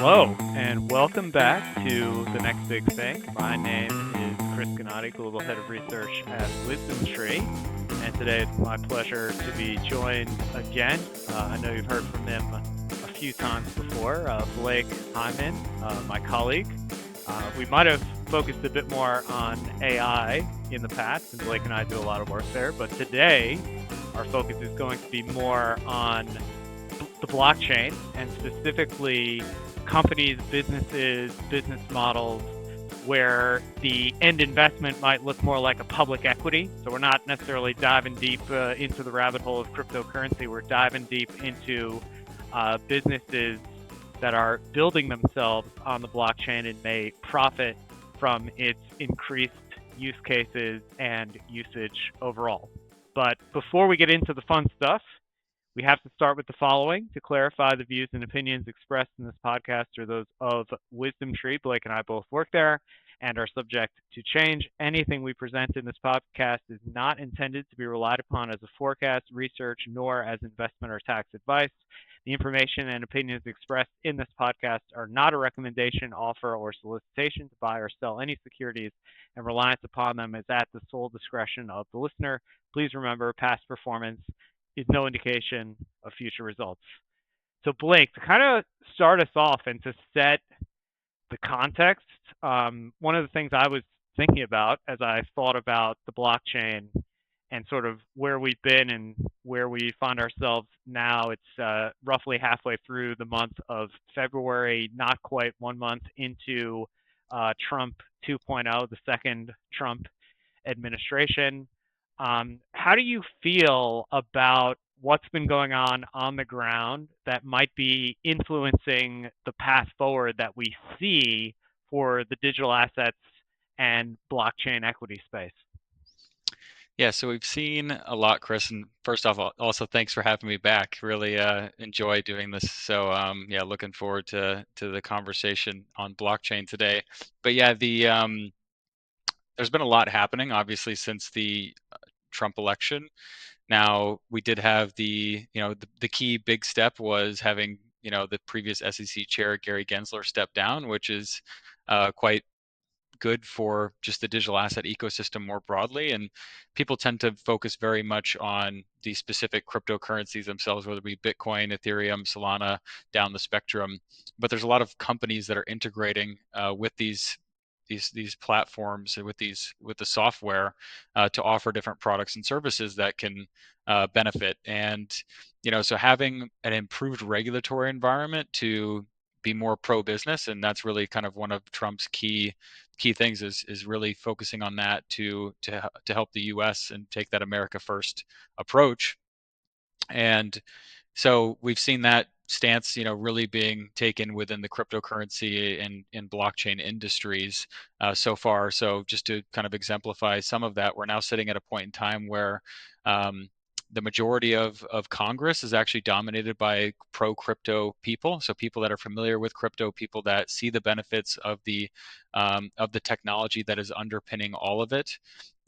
Hello, and welcome back to The Next Big Thing. My name is Chris Gennady, Global Head of Research at Wisdom Tree, and today it's my pleasure to be joined again. I know you've heard from him a few times before, Blake Hyman, my colleague. We might have focused a bit more on AI in the past, and Blake and I do a lot of work there, but today our focus is going to be more on the blockchain and specifically companies, businesses, business models where the end investment might look more like a public equity. So we're not necessarily diving deep into the rabbit hole of cryptocurrency. We're diving deep into businesses that are building themselves on the blockchain and may profit from its increased use cases and usage overall. But before we get into the fun stuff, we have to start with the following. To clarify, the views and opinions expressed in this podcast are those of Wisdom Tree. Blake and I both work there and are subject to change. Anything we present in this podcast is not intended to be relied upon as a forecast, research, nor as investment or tax advice. The information and opinions expressed in this podcast are not a recommendation, offer, or solicitation to buy or sell any securities, and reliance upon them is at the sole discretion of the listener. Please remember, past performance is no indication of future results. So, Blake, to kind of start us off and to set the context, one of the things I was thinking about as I thought about the blockchain and sort of where we've been and where we find ourselves now, it's roughly halfway through the month of February, not quite 1 month into Trump 2.0, the second Trump administration. How do you feel about what's been going on the ground that might be influencing the path forward that we see for the digital assets and blockchain equity space? Yeah, so we've seen a lot, Chris. And first off, also thanks for having me back. Really enjoy doing this. So yeah, looking forward to the conversation on blockchain today. But yeah, there's been a lot happening, obviously, since the Trump election. Now we did have the key big step was having the previous SEC chair Gary Gensler step down, which is quite good for just the digital asset ecosystem more broadly. And people tend to focus very much on the specific cryptocurrencies themselves, whether it be Bitcoin, Ethereum, Solana, down the spectrum. But there's a lot of companies that are integrating with these platforms and with the software to offer different products and services that can benefit. And so having an improved regulatory environment to be more pro business, and that's really kind of one of Trump's key things is really focusing on that to help the U.S. and take that America first approach. And so we've seen that stance, really being taken within the cryptocurrency and blockchain industries so far. So just to kind of exemplify some of that, we're now sitting at a point in time where the majority of Congress is actually dominated by pro crypto people. So people that are familiar with crypto, people that see the benefits of the technology that is underpinning all of it,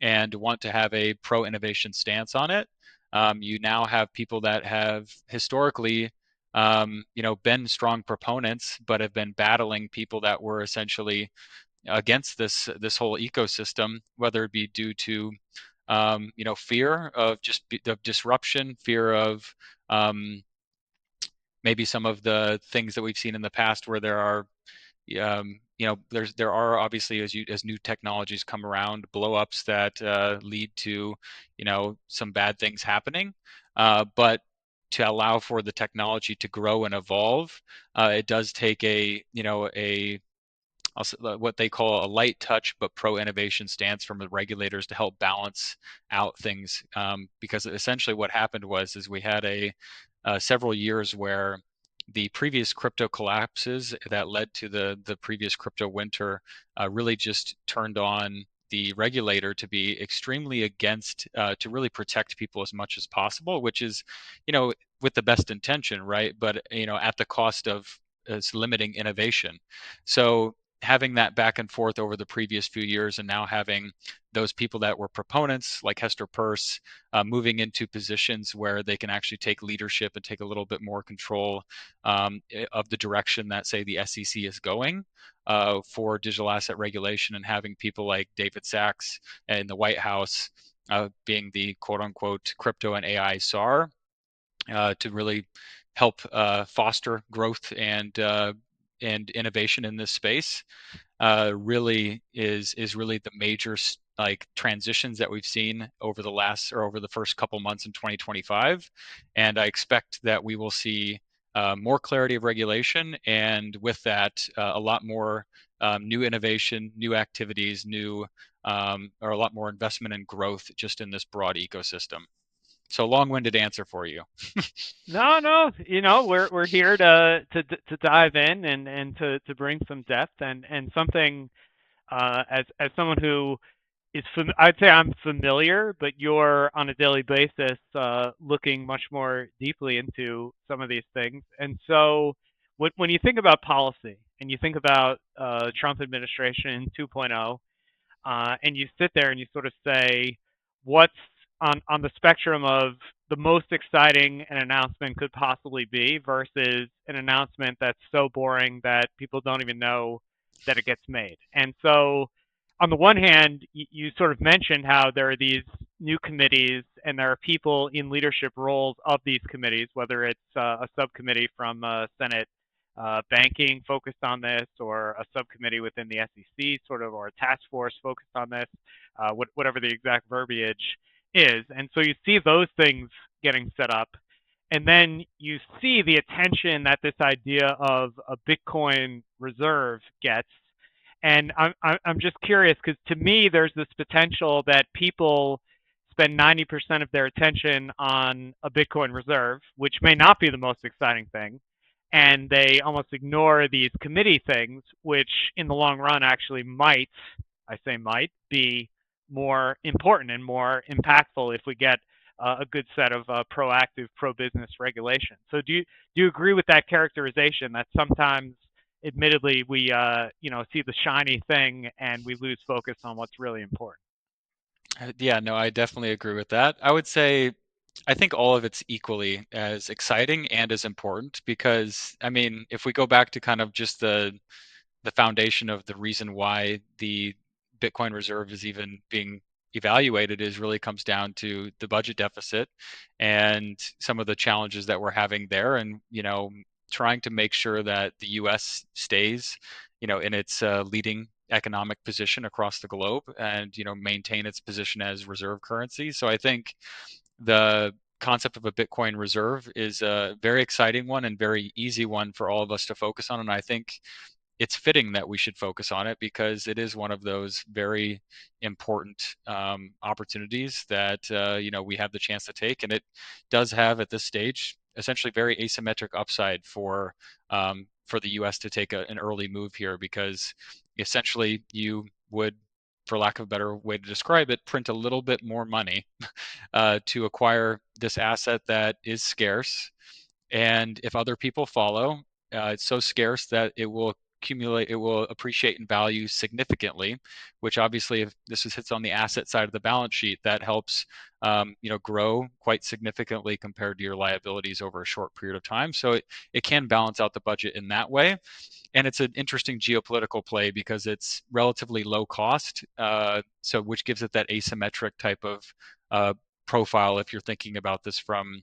and want to have a pro innovation stance on it. You now have people that have historically, been strong proponents, but have been battling people that were essentially against this whole ecosystem, whether it be due to, fear of of disruption, fear of maybe some of the things that we've seen in the past, where there are there are obviously, as new technologies come around, blowups that lead to some bad things happening. But to allow for the technology to grow and evolve, it does take what they call a light touch but pro innovation stance from the regulators to help balance out things. Because essentially what happened is we had several years where the previous crypto collapses that led to the previous crypto winter really just turned on the regulator to be extremely against, to really protect people as much as possible, which is, with the best intention, right? But at the cost of limiting innovation. So having that back and forth over the previous few years, and now having those people that were proponents like Hester Peirce moving into positions where they can actually take leadership and take a little bit more control of the direction that, say, the SEC is going for digital asset regulation, and having people like David Sachs in the White House being the quote unquote crypto and AI czar to really help foster growth and innovation in this space really is really the major like transitions that we've seen over the last or over the first couple months in 2025, and I expect that we will see more clarity of regulation, and with that, a lot more new innovation, new activities, new or a lot more investment and growth just in this broad ecosystem. So long-winded answer for you. No, no, we're here to dive in and to bring some depth and something as someone who I'd say I'm familiar, but you're on a daily basis looking much more deeply into some of these things. And so, when you think about policy and you think about Trump administration 2.0, and you sit there and you sort of say, what's on the spectrum of the most exciting an announcement could possibly be versus an announcement that's so boring that people don't even know that it gets made. And so, on the one hand, you sort of mentioned how there are these new committees and there are people in leadership roles of these committees, whether it's a subcommittee from Senate banking focused on this, or a subcommittee within the SEC, sort of, or a task force focused on this, whatever the exact verbiage is. And so you see those things getting set up, and then you see the attention that this idea of a Bitcoin reserve gets. And I'm just curious because to me, there's this potential that people spend 90% of their attention on a Bitcoin reserve, which may not be the most exciting thing, and they almost ignore these committee things, which in the long run actually might, I say might, be more important and more impactful if we get a good set of proactive pro-business regulation. So do you agree with that characterization that sometimes, admittedly, we see the shiny thing and we lose focus on what's really important? Yeah, no, I definitely agree with that. I would say I think all of it's equally as exciting and as important because, I mean, if we go back to kind of just the foundation of the reason why the Bitcoin reserve is even being evaluated is really comes down to the budget deficit and some of the challenges that we're having there, and trying to make sure that the US stays in its leading economic position across the globe, and maintain its position as reserve currency. So I think the concept of a Bitcoin reserve is a very exciting one and very easy one for all of us to focus on, and I think it's fitting that we should focus on it because it is one of those very important opportunities that we have the chance to take, and it does have at this stage essentially very asymmetric upside for the U.S. to take an early move here, because essentially you would, for lack of a better way to describe it, print a little bit more money to acquire this asset that is scarce, and if other people follow, it's so scarce that it will appreciate in value significantly, which obviously, if this hits on the asset side of the balance sheet, that helps grow quite significantly compared to your liabilities over a short period of time. So it can balance out the budget in that way. And it's an interesting geopolitical play because it's relatively low cost, so which gives it that asymmetric type of profile if you're thinking about this from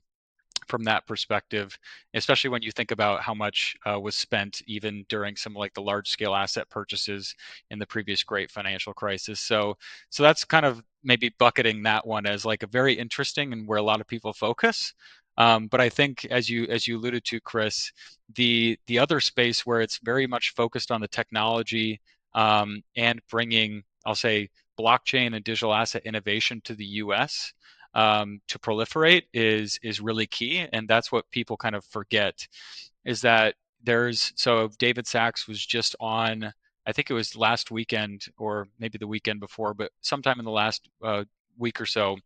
that perspective, especially when you think about how much was spent even during some like the large scale asset purchases in the previous great financial crisis. So that's kind of maybe bucketing that one as like a very interesting and where a lot of people focus. But I think as you alluded to, Chris, the other space where it's very much focused on the technology and bringing, I'll say, blockchain and digital asset innovation to the U.S. To proliferate is really key, and that's what people kind of forget, is that so David Sachs was just on, I think it was last weekend or maybe the weekend before, but sometime in the last week or so,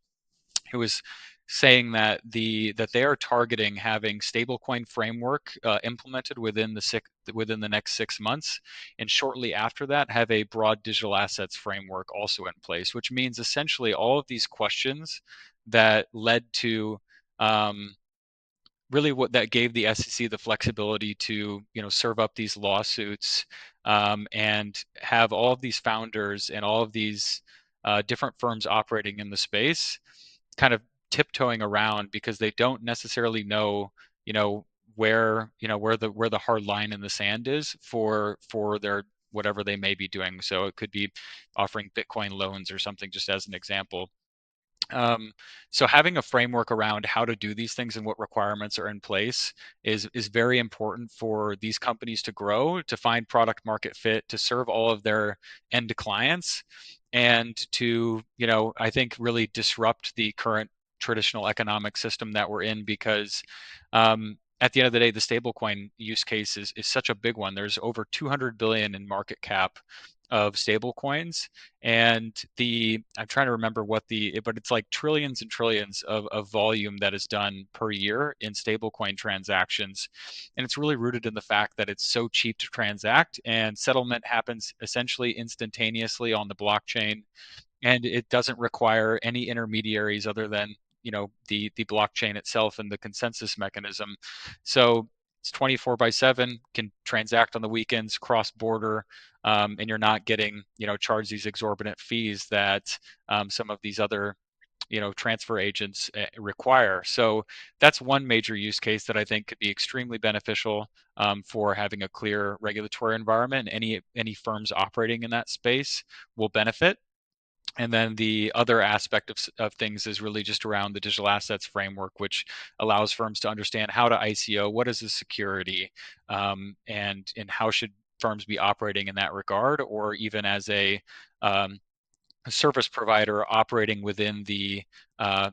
it was saying that they are targeting having stablecoin framework implemented within the next 6 months, and shortly after that have a broad digital assets framework also in place, which means essentially all of these questions that led to really what that gave the SEC the flexibility to, serve up these lawsuits, and have all of these founders and all of these different firms operating in the space kind of tiptoeing around because they don't necessarily know, you know, where the hard line in the sand is for their whatever they may be doing. So it could be offering Bitcoin loans or something, just as an example. Um, so having a framework around how to do these things and what requirements are in place is very important for these companies to grow, to find product market fit, to serve all of their end clients, and to, I think really disrupt the current traditional economic system that we're in because at the end of the day, the stablecoin use case is such a big one. There's over 200 billion in market cap of stablecoins, and I'm trying to remember but it's like trillions and trillions of volume that is done per year in stablecoin transactions, and it's really rooted in the fact that it's so cheap to transact and settlement happens essentially instantaneously on the blockchain, and it doesn't require any intermediaries other than the blockchain itself and the consensus mechanism. So it's 24/7, can transact on the weekends, cross border, and you're not getting charged these exorbitant fees that some of these other transfer agents require. So that's one major use case that I think could be extremely beneficial for having a clear regulatory environment. Any firms operating in that space will benefit. And then the other aspect of things is really just around the digital assets framework, which allows firms to understand how to ICO, what is the security, and how should firms be operating in that regard, or even as a service provider operating within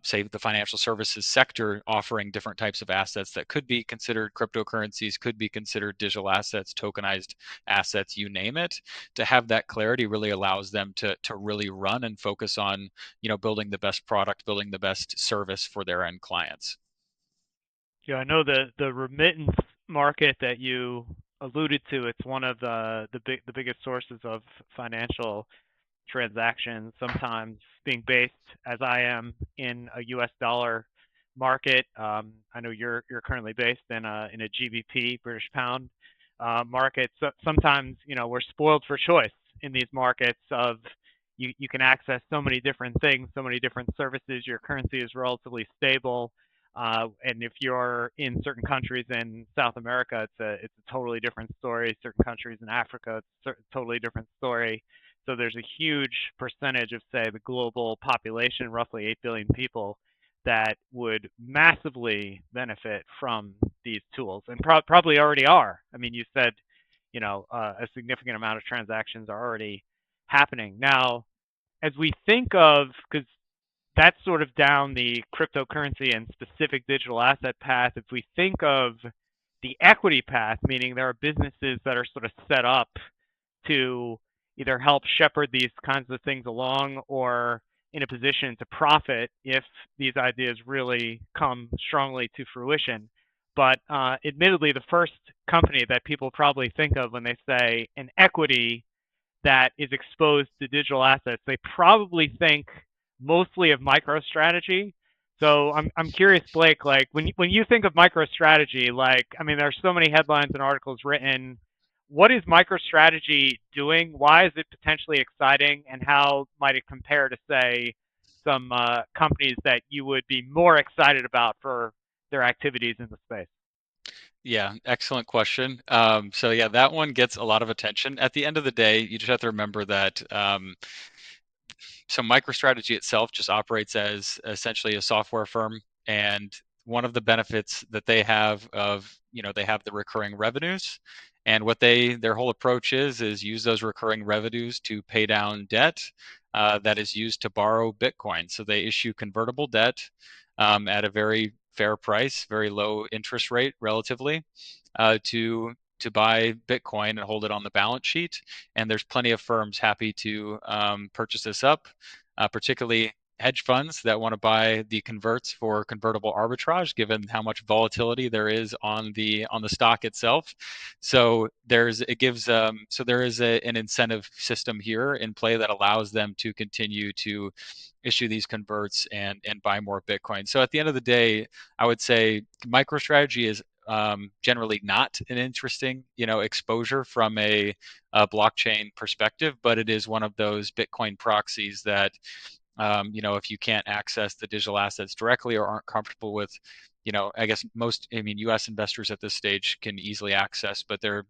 say the financial services sector, offering different types of assets that could be considered cryptocurrencies, could be considered digital assets, tokenized assets, you name it. To have that clarity really allows them to really run and focus on building the best product, building the best service for their end clients. Yeah, I know the remittance market that you alluded to. It's one of the biggest sources of financial transactions, sometimes being based as I am in a US dollar market. I know you're currently based in a GBP, British pound market. So sometimes, we're spoiled for choice in these markets of you can access so many different things, so many different services. Your currency is relatively stable. And if you're in certain countries in South America, it's a totally different story. Certain countries in Africa, it's a totally different story. So there's a huge percentage of, say, the global population, roughly 8 billion people, that would massively benefit from these tools, and probably already are. I mean, you said, a significant amount of transactions are already happening. Now, as we think of, because that's sort of down the cryptocurrency and specific digital asset path, if we think of the equity path, meaning there are businesses that are sort of set up to either help shepherd these kinds of things along or in a position to profit if these ideas really come strongly to fruition. But admittedly, the first company that people probably think of when they say an equity that is exposed to digital assets, they probably think mostly of MicroStrategy. So I'm curious, Blake, like when you think of MicroStrategy, like I mean, there's so many headlines and articles written. What is MicroStrategy doing? Why is it potentially exciting, and how might it compare to, say, some companies that you would be more excited about for their activities in the space? Yeah, excellent question. So yeah, that one gets a lot of attention. At the end of the day, you just have to remember that so MicroStrategy itself just operates as essentially a software firm, and one of the benefits that they have they have the recurring revenues, and what their whole approach is use those recurring revenues to pay down debt that is used to borrow Bitcoin. So they issue convertible debt at a very fair price, very low interest rate relatively, to buy Bitcoin and hold it on the balance sheet. And there's plenty of firms happy to purchase this up, particularly hedge funds that want to buy the converts for convertible arbitrage, given how much volatility there is on the stock itself. So there is an incentive system here in play that allows them to continue to issue these converts and buy more Bitcoin. So at the end of the day, I would say MicroStrategy is generally not an interesting, exposure from a blockchain perspective, but it is one of those Bitcoin proxies that, if you can't access the digital assets directly or aren't comfortable with, I guess U.S. investors at this stage can easily access, but there,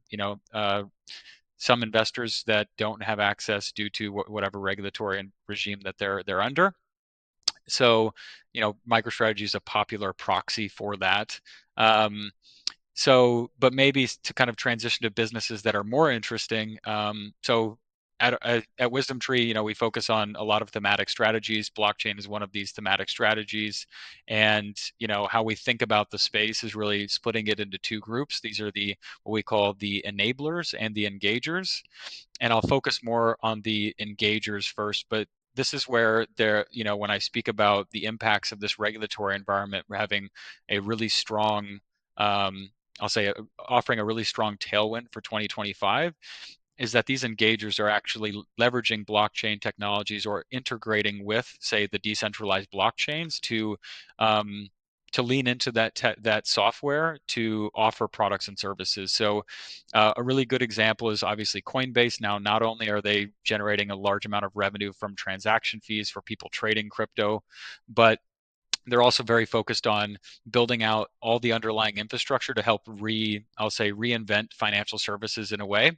some investors that don't have access due to whatever regulatory regime that they're under. So, MicroStrategy is a popular proxy for that. But maybe to kind of transition to businesses that are more interesting. So at Wisdom Tree, we focus on a lot of thematic strategies. Blockchain is one of these thematic strategies, and how we think about the space is really splitting it into two groups. These are what we call the enablers and the engagers, and I'll focus more on the engagers first. But this is where when I speak about the impacts of this regulatory environment, we're having a really strong, I'll say, offering a really strong tailwind for 2025, is that these engagers are actually leveraging blockchain technologies or integrating with, say, the decentralized blockchains to lean into that software to offer products and services. So a really good example is obviously Coinbase. Now, not only are they generating a large amount of revenue from transaction fees for people trading crypto, but they're also very focused on building out all the underlying infrastructure to help reinvent financial services in a way.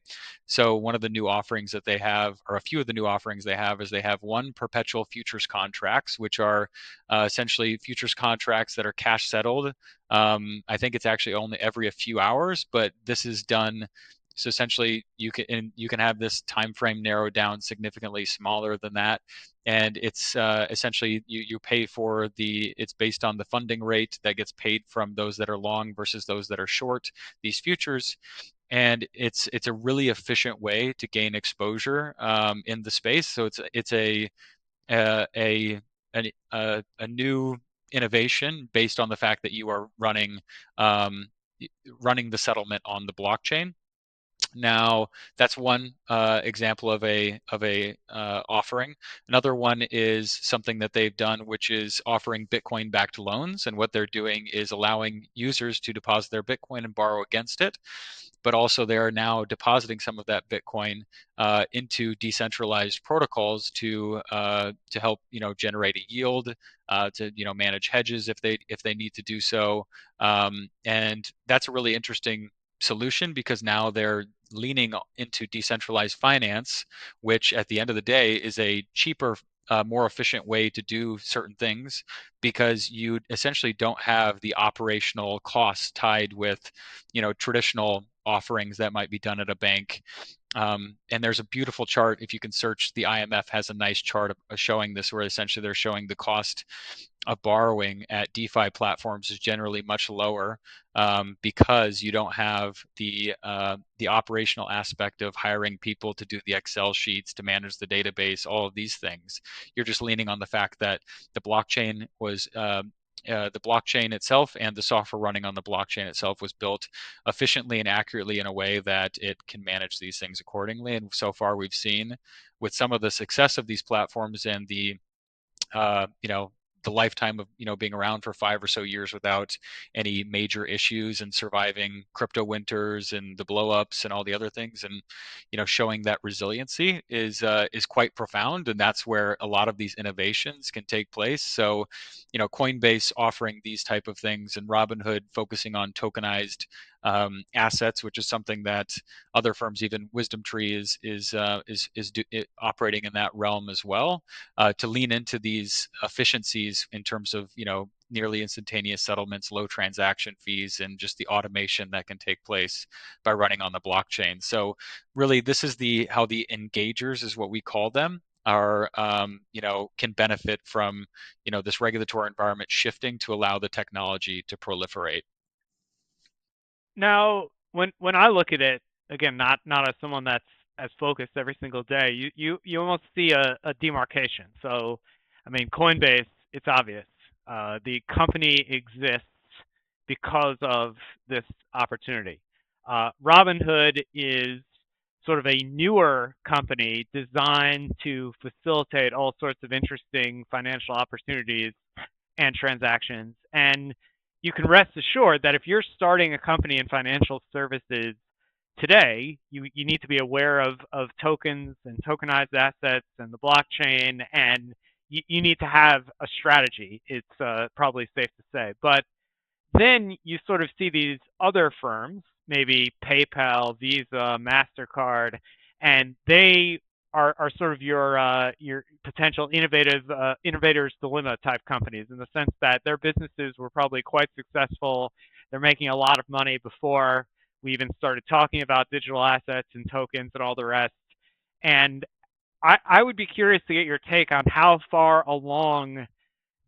So one of the new offerings that they have, or a few of the new offerings they have, is they have one perpetual futures contracts, which are essentially futures contracts that are cash settled. I think it's actually only every a few hours, but this is done. So essentially, you can have this time frame narrowed down significantly smaller than that, and it's essentially you pay for it's based on the funding rate that gets paid from those that are long versus those that are short these futures, and it's a really efficient way to gain exposure in the space. So it's a a new innovation based on the fact that you are um, running the settlement on the blockchain. Now, that's one example of a offering. Another one is something that they've done, which is offering Bitcoin-backed loans. And what they're doing is allowing users to deposit their Bitcoin and borrow against it. But also, they are now depositing some of that Bitcoin into decentralized protocols to help generate a yield, to manage hedges if they need to do so. And that's a really interesting solution because now they're leaning into decentralized finance, which at the end of the day is a cheaper, more efficient way to do certain things because you essentially don't have the operational costs tied with, traditional offerings that might be done at a bank. And there's a beautiful chart. If you can search, the IMF has a nice chart of showing this, where essentially they're showing the cost of borrowing at DeFi platforms is generally much lower because you don't have the operational aspect of hiring people to do the Excel sheets, to manage the database, all of these things. You're just leaning on the fact that the blockchain itself and the software running on the blockchain itself was built efficiently and accurately in a way that it can manage these things accordingly. And so far, we've seen with some of the success of these platforms and uh, you know, the lifetime of being around for 5 or so years without any major issues and surviving crypto winters and the blowups and all the other things, and showing that resiliency is quite profound, and that's where a lot of these innovations can take place. So Coinbase offering these type of things, and Robinhood focusing on tokenized assets, which is something that other firms, even Wisdom Tree, operating in that realm as well, to lean into these efficiencies in terms of nearly instantaneous settlements, low transaction fees, and just the automation that can take place by running on the blockchain. So really, this is how the engagers, is what we call them, are can benefit from this regulatory environment shifting to allow the technology to proliferate. Now, when I look at it, again, not as someone that's as focused every single day, you almost see a demarcation. So I mean, Coinbase, it's obvious. The company exists because of this opportunity. Robinhood is sort of a newer company designed to facilitate all sorts of interesting financial opportunities and transactions. And you can rest assured that if you're starting a company in financial services today, you need to be aware of tokens and tokenized assets and the blockchain, and you need to have a strategy. It's probably safe to say. But then you sort of see these other firms, maybe PayPal, Visa, MasterCard, and they are sort of your potential innovators dilemma type companies in the sense that their businesses were probably quite successful. They're making a lot of money before we even started talking about digital assets and tokens and all the rest. And I would be curious to get your take on how far along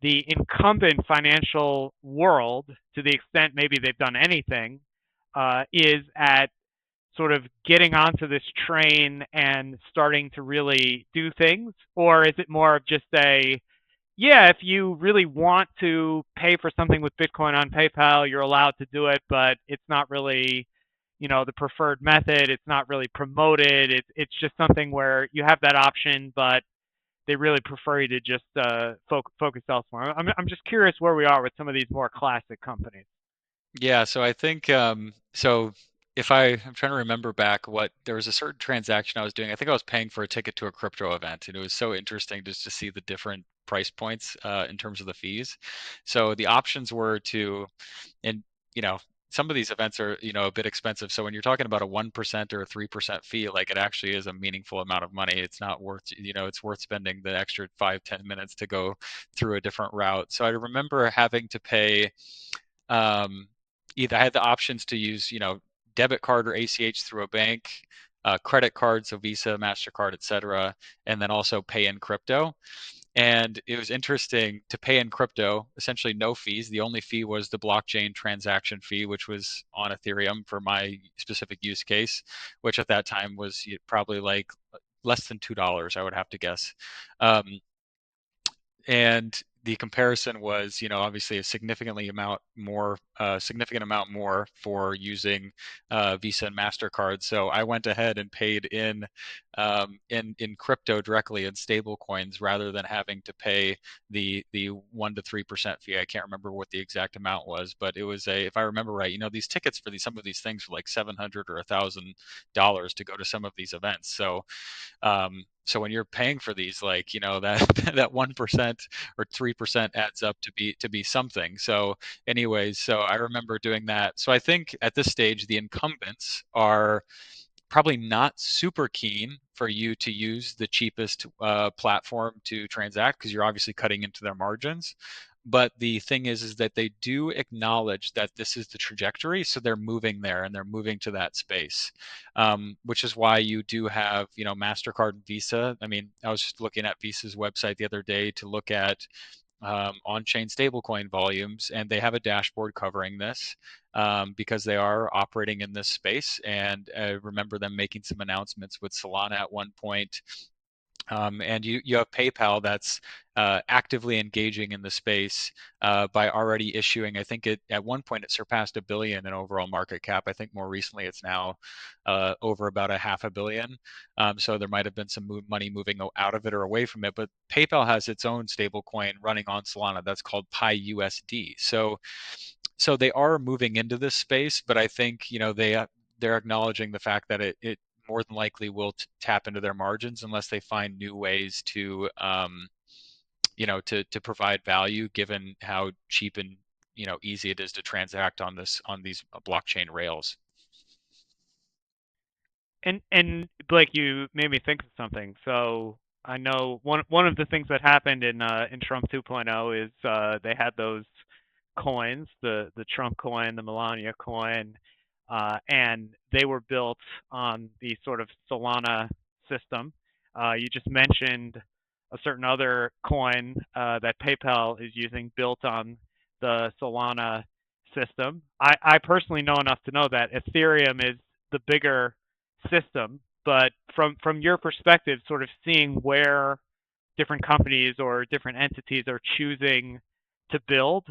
the incumbent financial world, to the extent maybe they've done anything, is at sort of getting onto this train and starting to really do things? Or is it more of just a, yeah, if you really want to pay for something with Bitcoin on PayPal, you're allowed to do it, but it's not really, the preferred method. It's not really promoted. It's just something where you have that option, but they really prefer you to just focus elsewhere. I'm just curious where we are with some of these more classic companies. Yeah, so I think so if I'm trying to remember back what there was a certain transaction I was doing. I think I was paying for a ticket to a crypto event, and it was so interesting just to see the different price points in terms of the fees. So the options were to, and you know, some of these events are, a bit expensive. So when you're talking about a 1% or a 3% fee, like it actually is a meaningful amount of money. It's not worth, it's worth spending the extra 5, 10 minutes to go through a different route. So I remember having to pay um, either I had the options to use, debit card or ACH through a bank, credit card, so Visa, MasterCard, etc., and then also pay in crypto. And it was interesting to pay in crypto, essentially no fees. The only fee was the blockchain transaction fee, which was on Ethereum for my specific use case, which at that time was probably like less than $2, I would have to guess. Um, and the comparison was, obviously a significant amount more for using Visa and Mastercard. So I went ahead and paid in crypto directly in stable coins rather than having to pay the 1 to 3% fee. I can't remember what the exact amount was, but it was if I remember right, these tickets for some of these things were like $700 or $1,000 to go to some of these events. So when you're paying for these, like that that 1% or 3% adds up to be something. So, anyways, so I remember doing that. So I think at this stage, the incumbents are probably not super keen for you to use the cheapest platform to transact because you're obviously cutting into their margins. But the thing is that they do acknowledge that this is the trajectory, so they're moving there and they're moving to that space, which is why you do have, Mastercard and Visa. I mean, I was just looking at Visa's website the other day to look at on-chain stablecoin volumes, and they have a dashboard covering this because they are operating in this space. And I remember them making some announcements with Solana at one point. And you have PayPal that's actively engaging in the space by already issuing. I think at one point it surpassed $1 billion in overall market cap. I think more recently it's now over about a $500 million. So there might have been some money moving out of it or away from it. But PayPal has its own stable coin running on Solana that's called PiUSD. So they are moving into this space, but I think they're acknowledging the fact that it more than likely will tap into their margins unless they find new ways to to provide value given how cheap and easy it is to transact on these blockchain rails. And Blake, you made me think of something. So I know one of the things that happened in Trump 2.0 is they had those coins, the Trump coin, the Melania coin, and they were built on the sort of Solana system. You just mentioned a certain other coin that PayPal is using built on the Solana system. I personally know enough to know that Ethereum is the bigger system, but from your perspective, sort of seeing where different companies or different entities are choosing to build.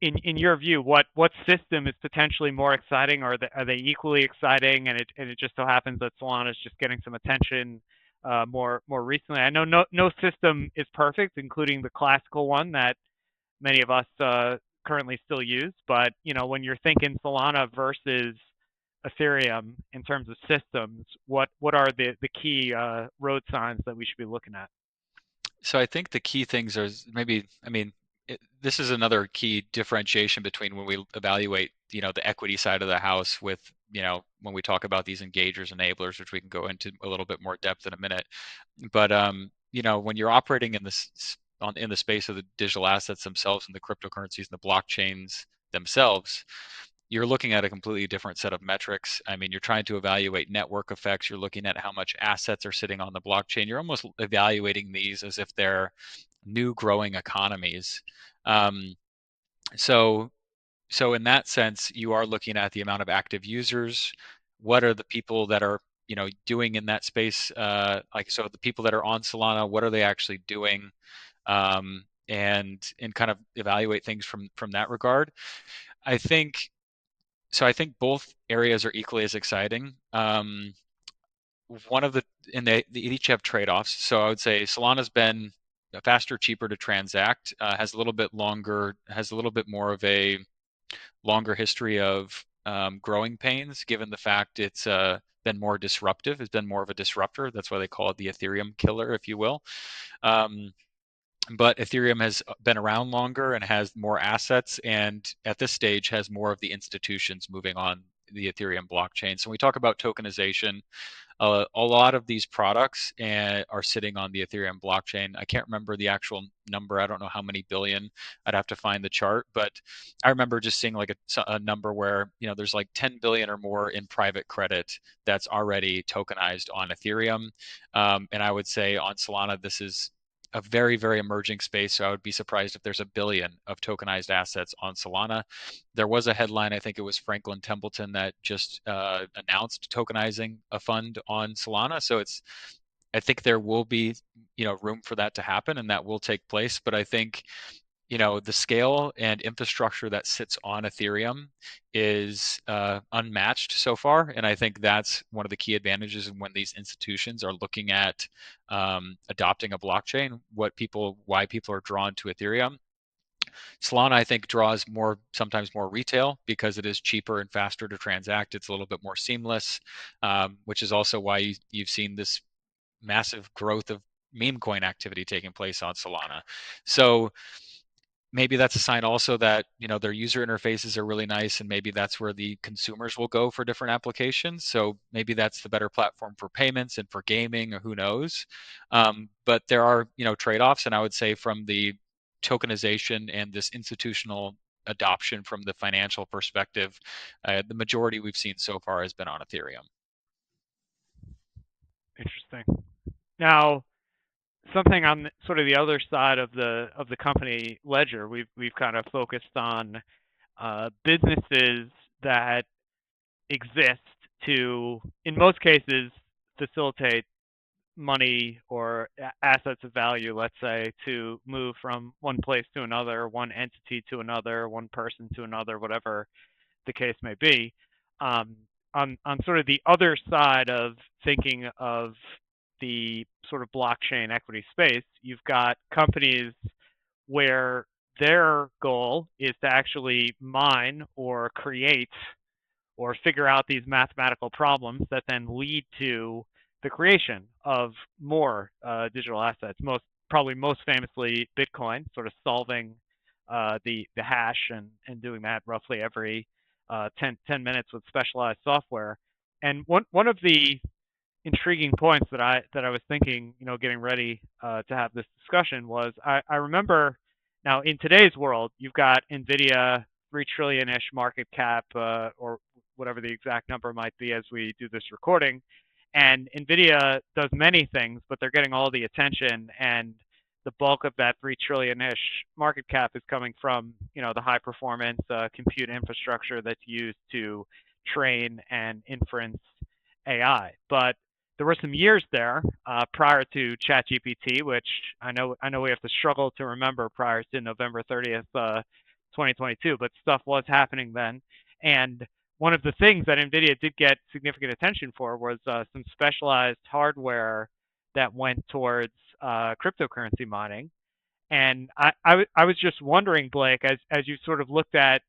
In your view, what system is potentially more exciting, or are they equally exciting? And it just so happens that Solana is just getting some attention more recently. I know no system is perfect, including the classical one that many of us currently still use. But when you're thinking Solana versus Ethereum in terms of systems, what are the key road signs that we should be looking at? So I think the key things are maybe, I mean, this is another key differentiation between when we evaluate, the equity side of the house with, when we talk about these engagers, enablers, which we can go into a little bit more depth in a minute. But when you're operating in in the space of the digital assets themselves and the cryptocurrencies and the blockchains themselves, you're looking at a completely different set of metrics. I mean, you're trying to evaluate network effects. You're looking at how much assets are sitting on the blockchain. You're almost evaluating these as if they're new growing economies. Um, so, so in that sense, you are looking at the amount of active users. What are the people that are, doing in that space? So the people that are on Solana, what are they actually doing? And kind of evaluate things from that regard. I think I think both areas are equally as exciting. One of the and they each have trade-offs. So I would say Solana's been faster, cheaper to transact, has a little bit more of a longer history of growing pains, given the fact it's been more disruptive. It's been more of a disruptor. That's why they call it the Ethereum killer, if you will. Um, but Ethereum has been around longer and has more assets, and at this stage has more of the institutions moving on the Ethereum blockchain. So when we talk about tokenization, a lot of these products are sitting on the Ethereum blockchain. I can't remember the actual number. I don't know how many billion. I'd have to find the chart, but I remember just seeing like a number where there's like 10 billion or more in private credit that's already tokenized on Ethereum. And I would say on Solana, this is a very, very emerging space. So I would be surprised if there's a billion of tokenized assets on Solana. There was a headline, I think it was Franklin Templeton, that just announced tokenizing a fund on Solana. So I think there will be, room for that to happen, and that will take place. But I think, the scale and infrastructure that sits on Ethereum is unmatched so far. And I think that's one of the key advantages when these institutions are looking at adopting a blockchain, why people are drawn to Ethereum. Solana, I think, draws sometimes more retail because it is cheaper and faster to transact. It's a little bit more seamless, which is also why you've seen this massive growth of meme coin activity taking place on Solana. So maybe that's a sign also that their user interfaces are really nice, and maybe that's where the consumers will go for different applications. So maybe that's the better platform for payments and for gaming, or who knows. But there are trade-offs, and I would say from the tokenization and this institutional adoption from the financial perspective, the majority we've seen so far has been on Ethereum. Interesting. Now, something on sort of the other side of the company ledger, we've kind of focused on businesses that exist to, in most cases, facilitate money or assets of value, let's say, to move from one place to another, one entity to another, one person to another, whatever the case may be. Um, on sort of the other side of thinking of the sort of blockchain equity space, you've got companies where their goal is to actually mine or create or figure out these mathematical problems that then lead to the creation of more digital assets. Probably most famously, Bitcoin, sort of solving the hash and doing that roughly every 10 minutes with specialized software. And one of the intriguing points that I was thinking, getting ready to have this discussion was I remember now in today's world you've got Nvidia 3 trillion-ish market cap or whatever the exact number might be as we do this recording, and Nvidia does many things, but they're getting all the attention, and the bulk of that 3 trillion-ish market cap is coming from the high performance compute infrastructure that's used to train and inference AI. But there were some years there prior to ChatGPT, which I know we have to struggle to remember prior to November 30th, 2022, but stuff was happening then. And one of the things that NVIDIA did get significant attention for was some specialized hardware that went towards cryptocurrency mining. And I was just wondering, Blake, as you sort of looked at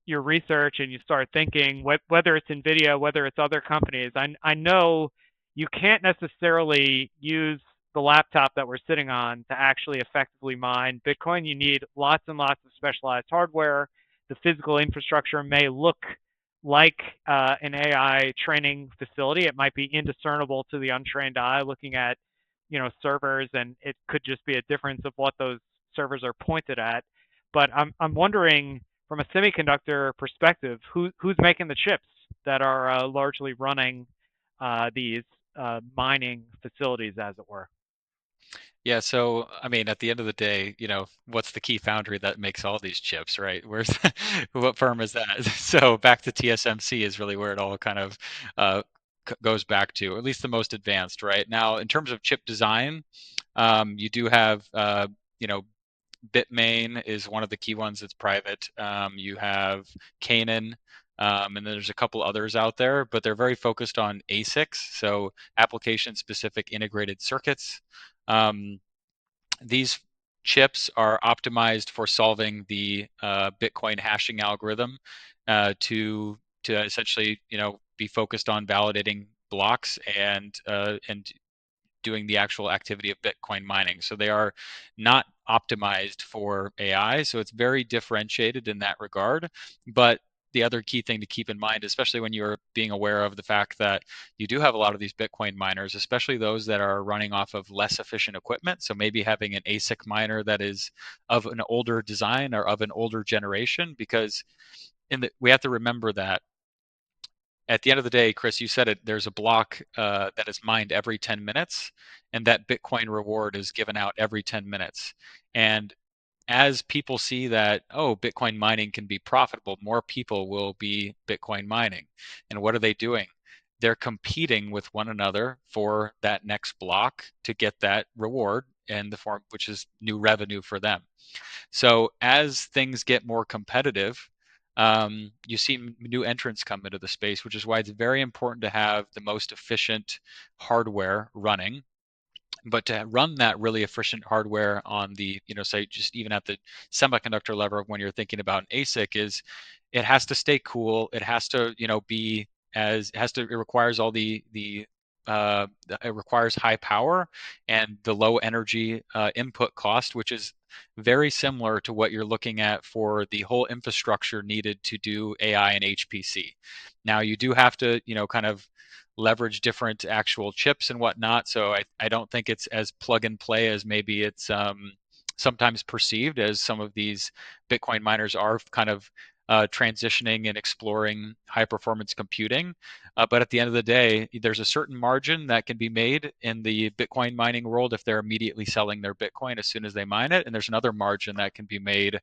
your research and you start thinking whether it's NVIDIA, whether it's other companies, I know you can't necessarily use the laptop that we're sitting on to actually effectively mine Bitcoin. You need lots and lots of specialized hardware. The physical infrastructure may look like an AI training facility. It might be indiscernible to the untrained eye looking at, servers, and it could just be a difference of what those servers are pointed at. But I'm wondering, from a semiconductor perspective, who's making the chips that are largely running these mining facilities, as it were? Yeah, so I mean, at the end of the day, what's the key foundry that makes all these chips, right? Where's what firm is that? So back to TSMC is really where it all kind of uh, goes back to, or at least the most advanced, right? Now, in terms of chip design, you do have, you know, Bitmain is one of the key ones that's private. You have Canaan, and then there's a couple others out there, but they're very focused on ASICs, so application-specific integrated circuits. Um, these chips are optimized for solving the Bitcoin hashing algorithm to essentially, be focused on validating blocks and doing the actual activity of Bitcoin mining. So they are not optimized for AI. So it's very differentiated in that regard. But the other key thing to keep in mind, especially when you're being aware of the fact that you do have a lot of these Bitcoin miners, especially those that are running off of less efficient equipment. So maybe having an ASIC miner that is of an older design or of an older generation, because we have to remember that at the end of the day, Chris, you said it, there's a block that is mined every 10 minutes, and that Bitcoin reward is given out every 10 minutes. And as people see that, oh, Bitcoin mining can be profitable, more people will be Bitcoin mining. And what are they doing? They're competing with one another for that next block to get that reward in the form, which is new revenue for them. So as things get more competitive, you see new entrants come into the space, which is why it's very important to have the most efficient hardware running. But to run that really efficient hardware on the, say just even at the semiconductor level, when you're thinking about an ASIC, is it has to stay cool. It has to, be as it has to. It requires all it requires high power and the low energy input cost, which is very similar to what you're looking at for the whole infrastructure needed to do AI and HPC. Now you do have to, kind of leverage different actual chips and whatnot. So I don't think it's as plug and play as maybe it's sometimes perceived, as some of these Bitcoin miners are kind of transitioning and exploring high performance computing. But at the end of the day, there's a certain margin that can be made in the Bitcoin mining world if they're immediately selling their Bitcoin as soon as they mine it. And there's another margin that can be made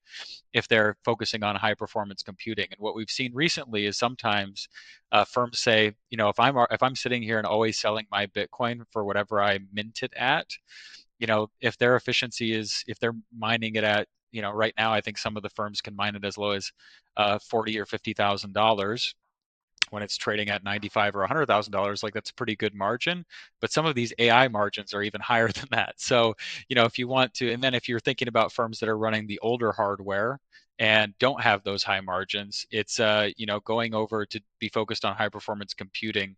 if they're focusing on high performance computing. And what we've seen recently is sometimes firms say, if I'm sitting here and always selling my Bitcoin for whatever I mint it at, if their efficiency is, if they're mining it at, right now I think some of the firms can mine it as low as $40 or $50,000 when it's trading at 95 or $100,000. Like, that's a pretty good margin. But some of these AI margins are even higher than that. So, if you want to, and then if you're thinking about firms that are running the older hardware and don't have those high margins, it's going over to be focused on high performance computing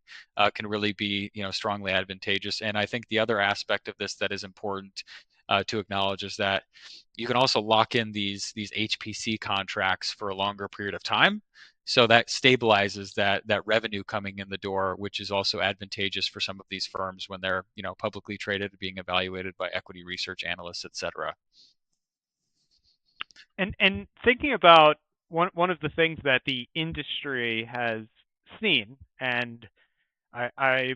can really be strongly advantageous. And I think the other aspect of this that is important to acknowledge is that you can also lock in these HPC contracts for a longer period of time. So that stabilizes that revenue coming in the door, which is also advantageous for some of these firms when they're publicly traded, being evaluated by equity research analysts, et cetera. And thinking about one of the things that the industry has seen, and I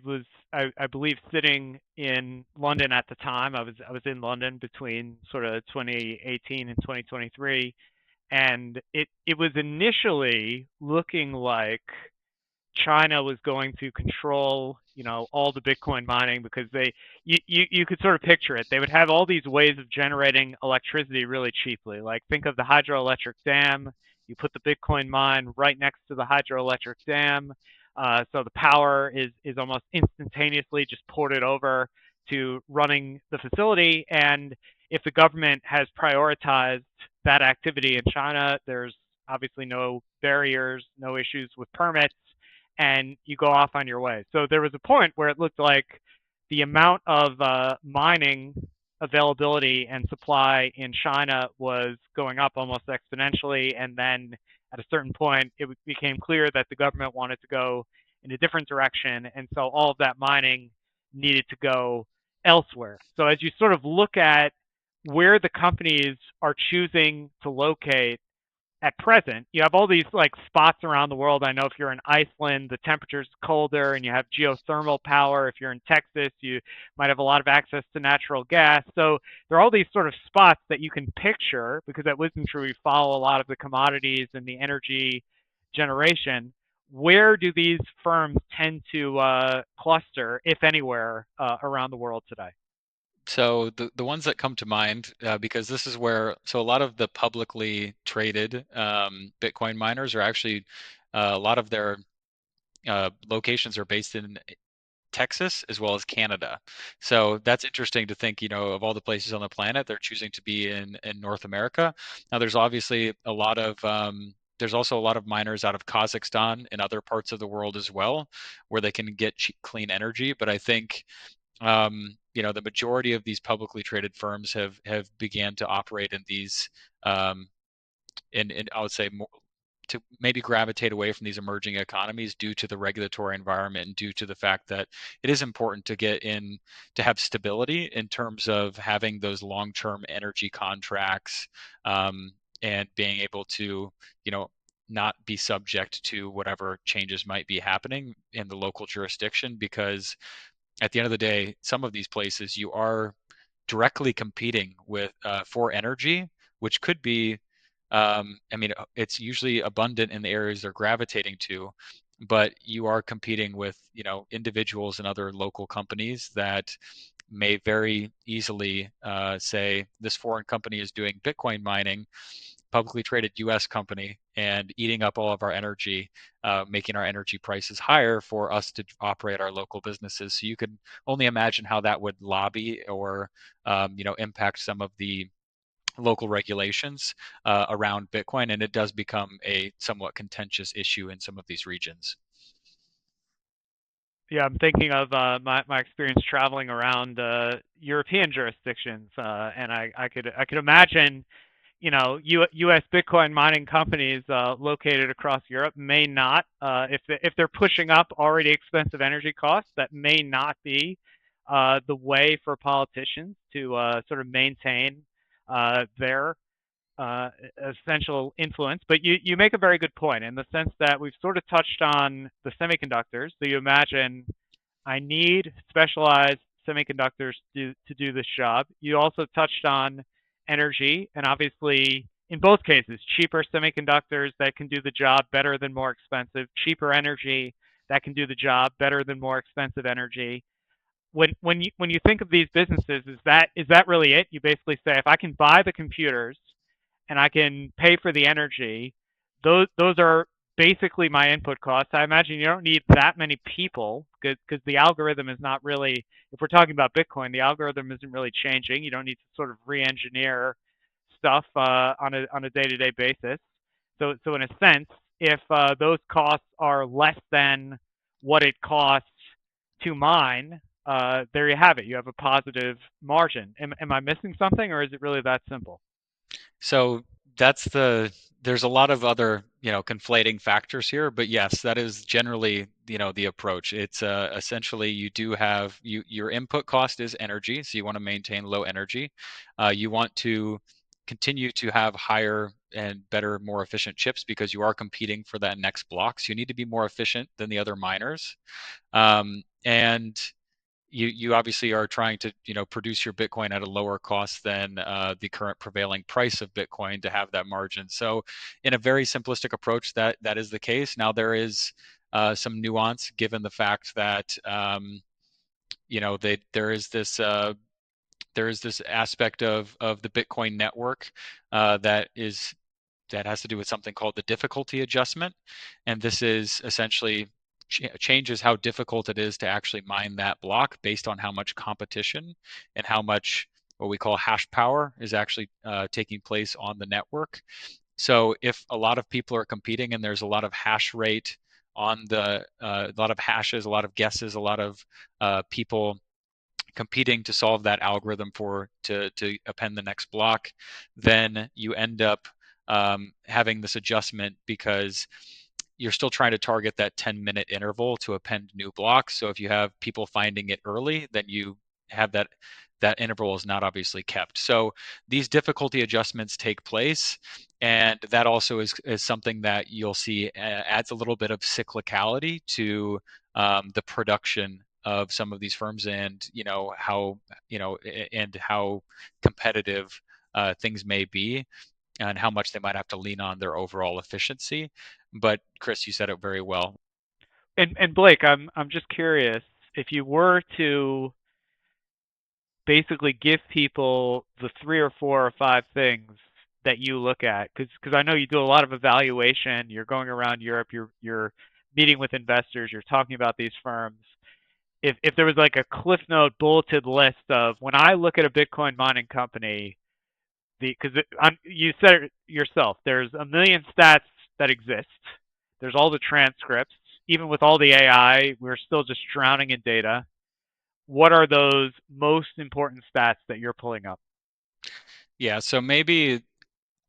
believe sitting in London at the time. I was in London between sort of 2018 and 2023, and it was initially looking like China was going to control, all the Bitcoin mining because you could sort of picture it. They would have all these ways of generating electricity really cheaply. Like think of the hydroelectric dam. You put the Bitcoin mine right next to the hydroelectric dam, so the power is almost instantaneously just ported over to running the facility. And if the government has prioritized that activity in China, there's obviously no barriers, no issues with permits, and you go off on your way. So there was a point where it looked like the amount of mining availability and supply in China was going up almost exponentially. And then at a certain point, it became clear that the government wanted to go in a different direction. And so all of that mining needed to go elsewhere. So as you sort of look at where the companies are choosing to locate at present, you have all these like spots around the world. I know if you're in Iceland, the temperature's colder and you have geothermal power. If you're in Texas, you might have a lot of access to natural gas. So there are all these sort of spots that you can picture because at WisdomTree we follow a lot of the commodities and the energy generation. Where do these firms tend to cluster, if anywhere, around the world today? So the ones that come to mind, because this is where, so a lot of the publicly traded Bitcoin miners are actually, a lot of their locations are based in Texas as well as Canada. So that's interesting to think, of all the places on the planet, they're choosing to be in North America. Now there's obviously a lot of, there's also a lot of miners out of Kazakhstan and other parts of the world as well, where they can get cheap, clean energy. But I think the majority of these publicly traded firms have began to operate in these, in I would say more to maybe gravitate away from these emerging economies due to the regulatory environment and due to the fact that it is important to get in to have stability in terms of having those long-term energy contracts, and being able to, not be subject to whatever changes might be happening in the local jurisdiction, because at the end of the day, some of these places you are directly competing with, for energy, which could be, it's usually abundant in the areas they're gravitating to, but you are competing with, individuals and other local companies that may very easily say this foreign company is doing Bitcoin mining, publicly traded US company, and eating up all of our energy, making our energy prices higher for us to operate our local businesses. So you can only imagine how that would lobby or, impact some of the local regulations around Bitcoin, and it does become a somewhat contentious issue in some of these regions. Yeah, I'm thinking of my experience traveling around European jurisdictions, and I could imagine, U.S. Bitcoin mining companies located across Europe may not, if they're pushing up already expensive energy costs, that may not be the way for politicians to sort of maintain their essential influence. But you make a very good point in the sense that we've sort of touched on the semiconductors. So you imagine I need specialized semiconductors to do this job. You also touched on energy, and obviously, in both cases, cheaper semiconductors that can do the job better than more expensive, cheaper energy that can do the job better than more expensive energy. When you think of these businesses, is that really it? You basically say if I can buy the computers and I can pay for the energy, those are basically my input costs. I imagine you don't need that many people because the algorithm is not really. If we're talking about Bitcoin, the algorithm isn't really changing. You don't need to sort of re-engineer stuff on a day-to-day basis. So in a sense, if those costs are less than what it costs to mine, there you have it. You have a positive margin. Am I missing something, or is it really that simple? So there's a lot of other, conflating factors here, but yes, that is generally, the approach. It's essentially you do have your input cost is energy, so you want to maintain low energy. You want to continue to have higher and better, more efficient chips because you are competing for that next block. So you need to be more efficient than the other miners. And you obviously are trying to, produce your Bitcoin at a lower cost than the current prevailing price of Bitcoin to have that margin. So in a very simplistic approach, that is the case. Now there is some nuance given the fact that there is this aspect of the Bitcoin network that has to do with something called the difficulty adjustment, and this is essentially changes how difficult it is to actually mine that block based on how much competition and how much what we call hash power is actually taking place on the network. So if a lot of people are competing and there's a lot of hash rate on a lot of hashes, a lot of guesses, a lot of people competing to solve that algorithm to append the next block, then you end up having this adjustment because you're still trying to target that 10-minute interval to append new blocks. So if you have people finding it early, then you have that interval is not obviously kept. So these difficulty adjustments take place, and that also is something that you'll see adds a little bit of cyclicality to the production of some of these firms, and how competitive things may be, and how much they might have to lean on their overall efficiency. But Chris, you said it very well. And Blake, I'm just curious, if you were to basically give people the 3 or 4 or 5 things that you look at, because I know you do a lot of evaluation. You're going around Europe. You're meeting with investors. You're talking about these firms. If there was like a Cliff Note bulleted list of, when I look at a Bitcoin mining company, because you said it yourself, there's a million stats that exist. There's all the transcripts. Even with all the AI, we're still just drowning in data. What are those most important stats that you're pulling up? Yeah, so maybe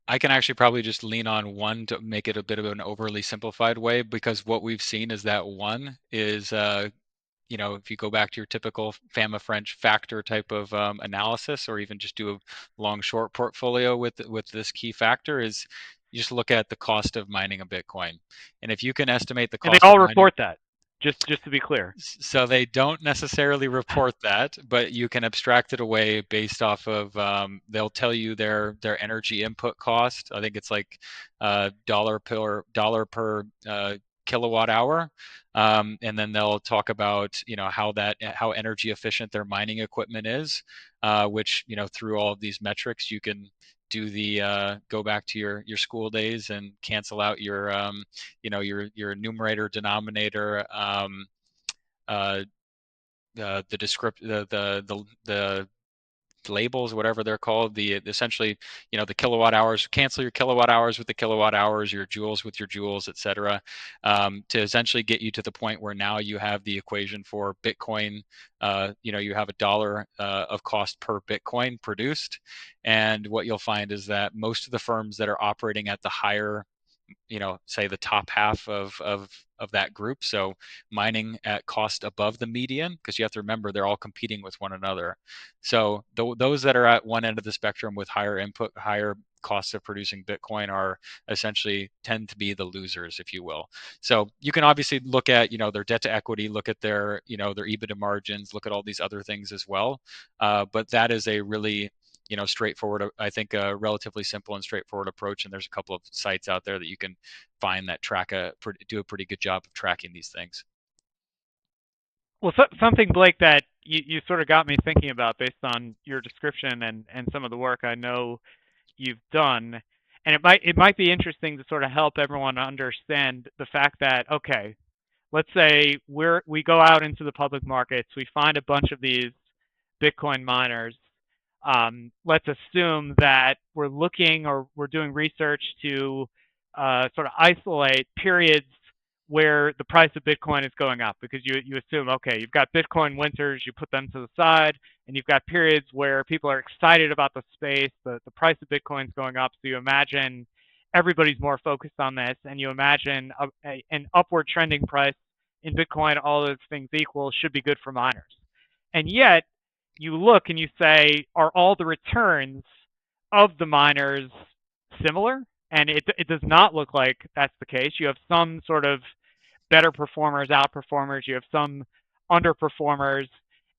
I can actually probably just lean on one to make it a bit of an overly simplified way, because what we've seen is that one is if you go back to your typical Fama French factor type of analysis, or even just do a long short portfolio with this key factor, is you just look at the cost of mining a Bitcoin. And if you can estimate the And they cost of all mining, report that. Just to be clear. so they don't necessarily report that, but you can abstract it away based off of they'll tell you their energy input cost. I think it's like dollar per kilowatt hour, and then they'll talk about how energy efficient their mining equipment is, which through all of these metrics you can do the go back to your school days and cancel out your numerator denominator, uh, the labels, whatever they're called, essentially, the kilowatt hours, cancel your kilowatt hours with the kilowatt hours, your joules with your joules, etc., to essentially get you to the point where now you have the equation for Bitcoin. You have $1 of cost per Bitcoin produced, and what you'll find is that most of the firms that are operating at the higher, say the top half of that group. So mining at cost above the median, because you have to remember they're all competing with one another. So those that are at one end of the spectrum with higher input, higher costs of producing Bitcoin are essentially tend to be the losers, if you will. So you can obviously look at, their debt to equity, look at their EBITDA margins, look at all these other things as well. But that is a really straightforward, I think a relatively simple and straightforward approach. And there's a couple of sites out there that you can find that do a pretty good job of tracking these things. Well, something, Blake, that you sort of got me thinking about based on your description and some of the work I know you've done, and it might be interesting to sort of help everyone understand the fact that, okay, let's say we go out into the public markets, we find a bunch of these Bitcoin miners. Let's assume that we're looking, or we're doing research to sort of isolate periods where the price of Bitcoin is going up, because you assume, okay, you've got Bitcoin winters, you put them to the side, and you've got periods where people are excited about the space, the price of Bitcoin is going up, so you imagine everybody's more focused on this, and you imagine an upward trending price in Bitcoin, all those things equal, should be good for miners. And yet, you look and you say, are all the returns of the miners similar? And it does not look like that's the case. You have some sort of better performers, outperformers. You have some underperformers.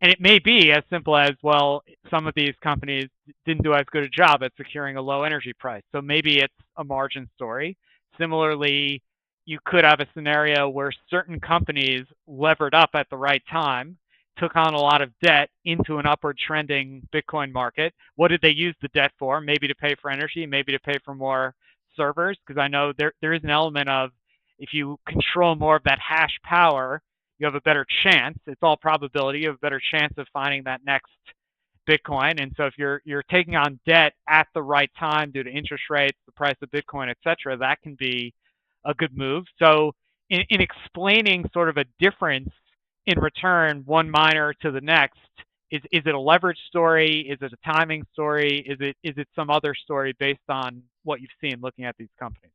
And it may be as simple as, well, some of these companies didn't do as good a job at securing a low energy price. So maybe it's a margin story. Similarly, you could have a scenario where certain companies levered up at the right time, took on a lot of debt into an upward trending Bitcoin market. What did they use the debt for? Maybe to pay for energy, maybe to pay for more servers, because I know there is an element of if you control more of that hash power, you have a better chance. It's all probability. You have a better chance of finding that next Bitcoin. And so if you're taking on debt at the right time due to interest rates, the price of Bitcoin, et cetera, that can be a good move. So in explaining sort of a difference in return, one miner to the next, is it a leverage story? Is it a timing story? Is it some other story based on what you've seen looking at these companies?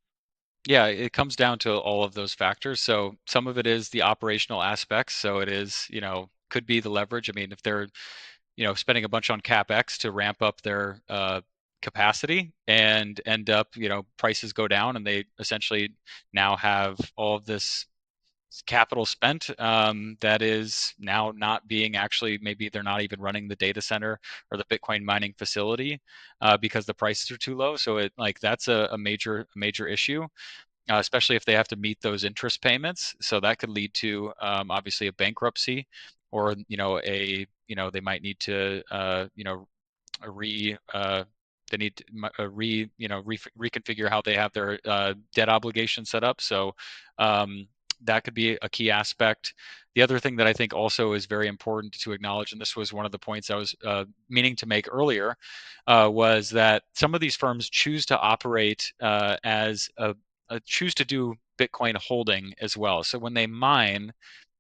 Yeah, it comes down to all of those factors. So some of it is the operational aspects. So it is, could be the leverage. I mean, if they're, spending a bunch on CapEx to ramp up their capacity and end up, prices go down and they essentially now have all of this capital spent that is now not being actually, maybe they're not even running the data center or the Bitcoin mining facility because the prices are too low. So that's a major issue, especially if they have to meet those interest payments. So that could lead to obviously a bankruptcy, or they might need to a re they need to reconfigure how they have their debt obligation set up. So that could be a key aspect. The other thing that I think also is very important to acknowledge, and this was one of the points I was meaning to make earlier, was that some of these firms choose to operate as choose to do Bitcoin holding as well. So when they mine,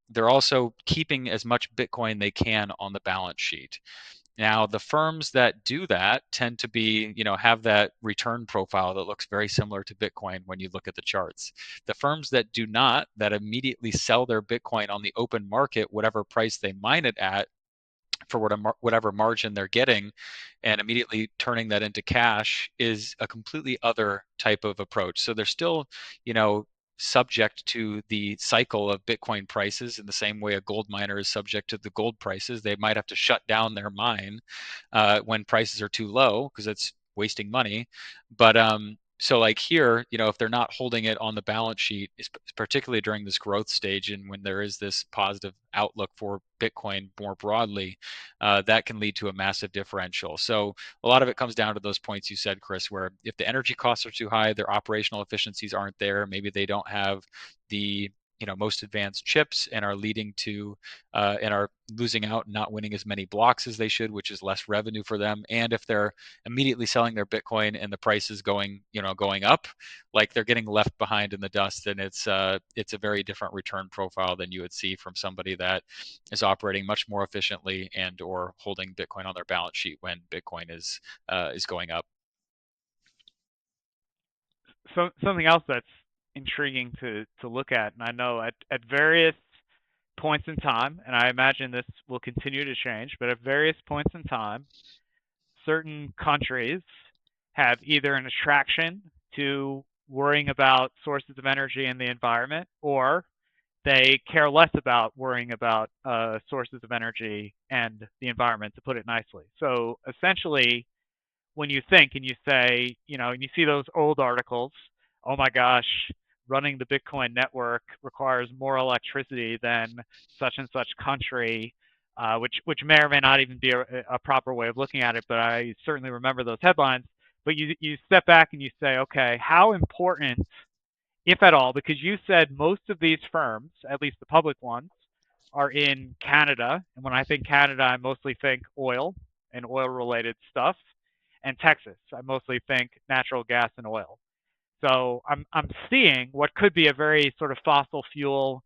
they're also keeping as much Bitcoin they can on the balance sheet. Now, the firms that do that tend to be, have that return profile that looks very similar to Bitcoin when you look at the charts. The firms that do not, that immediately sell their Bitcoin on the open market, whatever price they mine it at, for whatever margin they're getting, and immediately turning that into cash, is a completely other type of approach. So they're still, you know, subject to the cycle of Bitcoin prices in the same way a gold miner is subject to the gold prices. They might have to shut down their mine when prices are too low because it's wasting money. But so like here, if they're not holding it on the balance sheet, particularly during this growth stage and when there is this positive outlook for Bitcoin more broadly, that can lead to a massive differential. So a lot of it comes down to those points you said, Chris, where if the energy costs are too high, their operational efficiencies aren't there, maybe they don't have the most advanced chips and are leading to and are losing out and not winning as many blocks as they should, which is less revenue for them. And if they're immediately selling their Bitcoin and the price is going up, like they're getting left behind in the dust, and it's a very different return profile than you would see from somebody that is operating much more efficiently and or holding Bitcoin on their balance sheet when Bitcoin is going up. So something else that's intriguing to look at, and I know at various points in time, and I imagine this will continue to change, but at various points in time, certain countries have either an attraction to worrying about sources of energy and the environment, or they care less about worrying about sources of energy and the environment, to put it nicely. So essentially, when you think and you say, and you see those old articles, oh my gosh, running the Bitcoin network requires more electricity than such and such country, which may or may not even be a proper way of looking at it, but I certainly remember those headlines. But you step back and you say, okay, how important, if at all, because you said most of these firms, at least the public ones, are in Canada. And when I think Canada, I mostly think oil and oil related stuff, and Texas. I mostly think natural gas and oil. So I'm seeing what could be a very sort of fossil fuel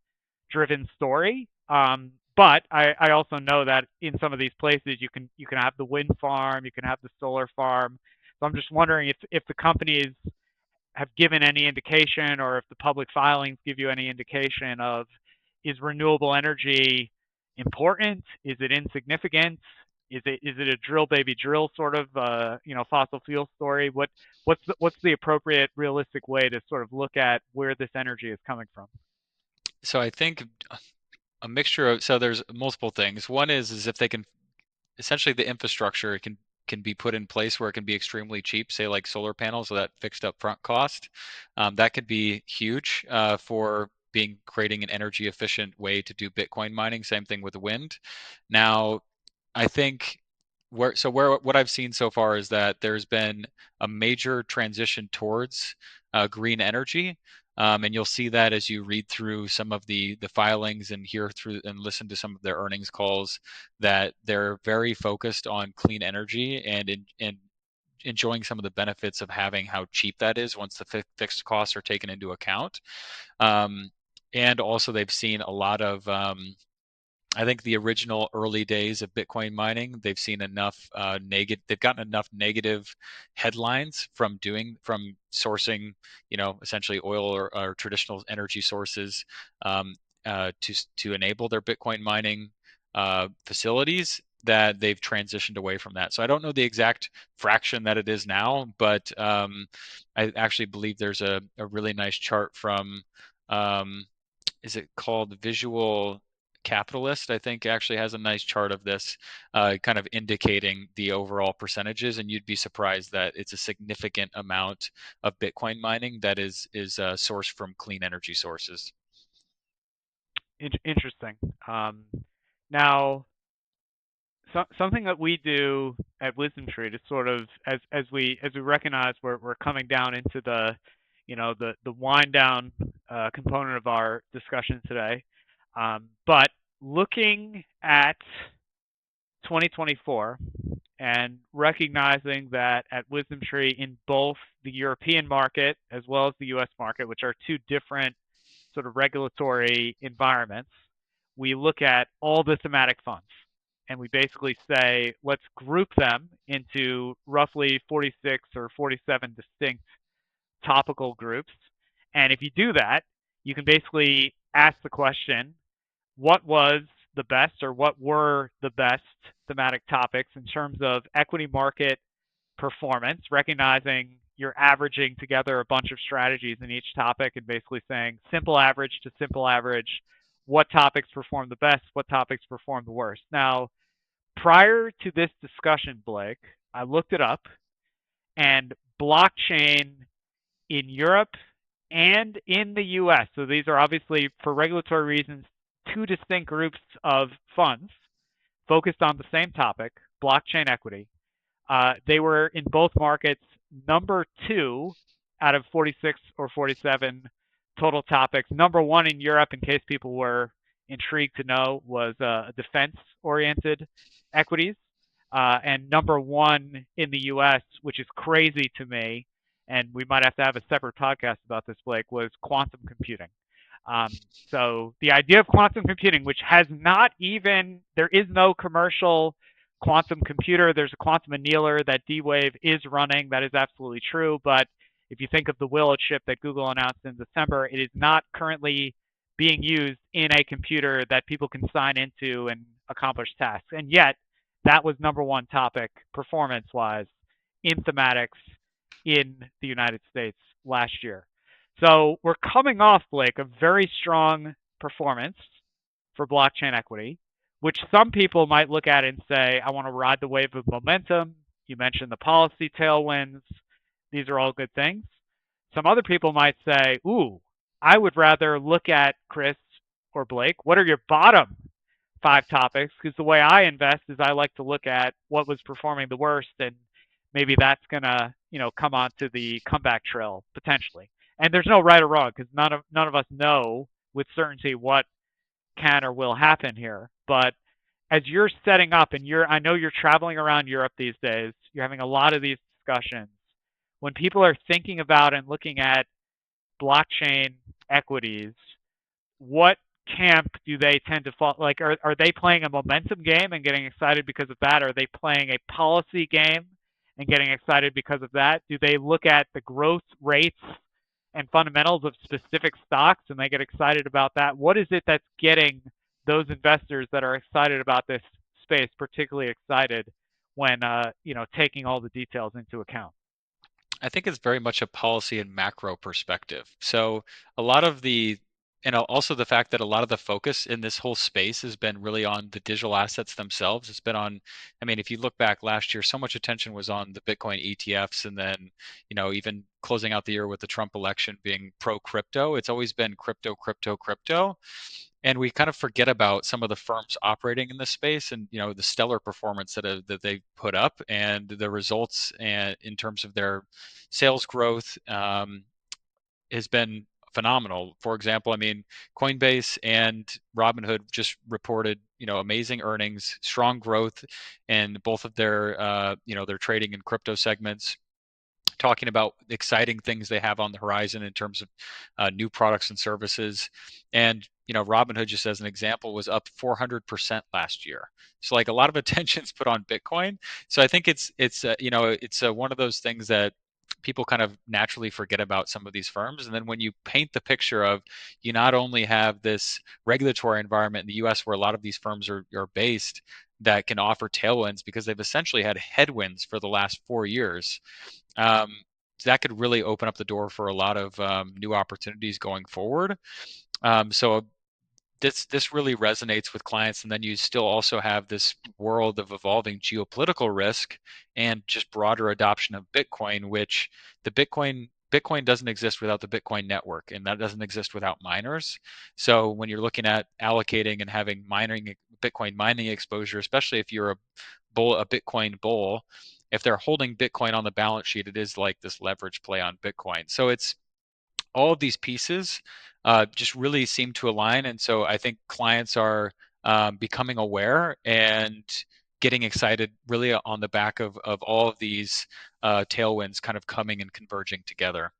driven story. But I also know that in some of these places you can have the wind farm, you can have the solar farm. So I'm just wondering if the companies have given any indication, or if the public filings give you any indication of, is renewable energy important? Is it insignificant? Is it a drill baby drill sort of fossil fuel story? What's the appropriate realistic way to sort of look at where this energy is coming from? So I think a mixture of, so there's multiple things. One is if they can, essentially the infrastructure can can be put in place where it can be extremely cheap, say like solar panels, so that fixed upfront cost, that could be huge for creating an energy efficient way to do Bitcoin mining. Same thing with wind. Now, I think what I've seen so far is that there's been a major transition towards green energy. And you'll see that as you read through some of the filings and hear through and listen to some of their earnings calls, that they're very focused on clean energy and enjoying some of the benefits of having how cheap that is once the fixed costs are taken into account. And also they've seen a lot of I think the original early days of Bitcoin mining, they've seen enough negative. They've gotten enough negative headlines from sourcing, essentially oil or traditional energy sources to enable their Bitcoin mining facilities, that they've transitioned away from that. So I don't know the exact fraction that it is now, but I actually believe there's a really nice chart from. Is it called Visual Capitalist? I think actually has a nice chart of this, kind of indicating the overall percentages, and you'd be surprised that it's a significant amount of Bitcoin mining that is sourced from clean energy sources. Interesting. Now, something that we do at Wisdom Tree to sort of, as we recognize we're coming down into the, the wind down component of our discussion today, but looking at 2024 and recognizing that at Wisdom Tree in both the European market as well as the US market, which are two different sort of regulatory environments, we look at all the thematic funds and we basically say, let's group them into roughly 46 or 47 distinct topical groups. And if you do that, you can basically ask the question, what was the best or what were the best thematic topics in terms of equity market performance, recognizing you're averaging together a bunch of strategies in each topic and basically saying simple average to simple average, what topics perform the best, what topics perform the worst. Now, prior to this discussion, Blake, I looked it up, and blockchain in Europe and in the US, so these are obviously, for regulatory reasons, two distinct groups of funds focused on the same topic, blockchain equity. They were in both markets number 2 out of 46 or 47 total topics. Number 1 in Europe, in case people were intrigued to know, was defense-oriented equities. And number 1 in the US, which is crazy to me, and we might have to have a separate podcast about this, Blake, was quantum computing. So the idea of quantum computing, which has not even, there is no commercial quantum computer. There's a quantum annealer that D-Wave is running. That is absolutely true. But if you think of the Willow chip that Google announced in December, it is not currently being used in a computer that people can sign into and accomplish tasks. And yet, that was number 1 topic, performance-wise, in thematics in the United States last year. So we're coming off, Blake, a very strong performance for blockchain equity, which some people might look at and say, I want to ride the wave of momentum. You mentioned the policy tailwinds. These are all good things. Some other people might say, ooh, I would rather look at, Chris or Blake, what are your bottom 5 topics? Because the way I invest is I like to look at what was performing the worst, and maybe that's going to, come onto the comeback trail potentially. And there's no right or wrong, because none of us know with certainty what can or will happen here. But as you're setting up, and I know you're traveling around Europe these days, you're having a lot of these discussions. When people are thinking about and looking at blockchain equities, what camp do they tend to fall? Like, are they playing a momentum game and getting excited because of that? Are they playing a policy game and getting excited because of that? Do they look at the growth rates and fundamentals of specific stocks and they get excited about that? What is it that's getting those investors that are excited about this space particularly excited when taking all the details into account? I think it's very much a policy and macro perspective. So a lot of the also the fact that a lot of the focus in this whole space has been really on the digital assets themselves. It's been on, I mean, if you look back last year, so much attention was on the Bitcoin ETFs, and then, even closing out the year with the Trump election being pro crypto. It's always been crypto, crypto, crypto. And we kind of forget about some of the firms operating in this space, and the stellar performance that they put up, and the results, and in terms of their sales growth, has been phenomenal. For example, I mean, Coinbase and Robinhood just reported, amazing earnings, strong growth in both of their, their trading and crypto segments, talking about exciting things they have on the horizon in terms of new products and services. And Robinhood, just as an example, was up 400% last year. So like a lot of attention's put on Bitcoin. So I think it's one of those things that people kind of naturally forget about some of these firms. And then when you paint the picture of, you not only have this regulatory environment in the US where a lot of these firms are based, that can offer tailwinds because they've essentially had headwinds for the last 4 years. um, that could really open up the door for a lot of new opportunities going forward. So this really resonates with clients, and then you still also have this world of evolving geopolitical risk and just broader adoption of Bitcoin, which the Bitcoin doesn't exist without the Bitcoin network, and that doesn't exist without miners. So when you're looking at allocating and having Bitcoin mining exposure, especially if you're a Bitcoin bull, if they're holding Bitcoin on the balance sheet, it is like this leverage play on Bitcoin. So it's all of these pieces just really seem to align. And so I think clients are becoming aware and getting excited really on the back of all of these tailwinds kind of coming and converging together.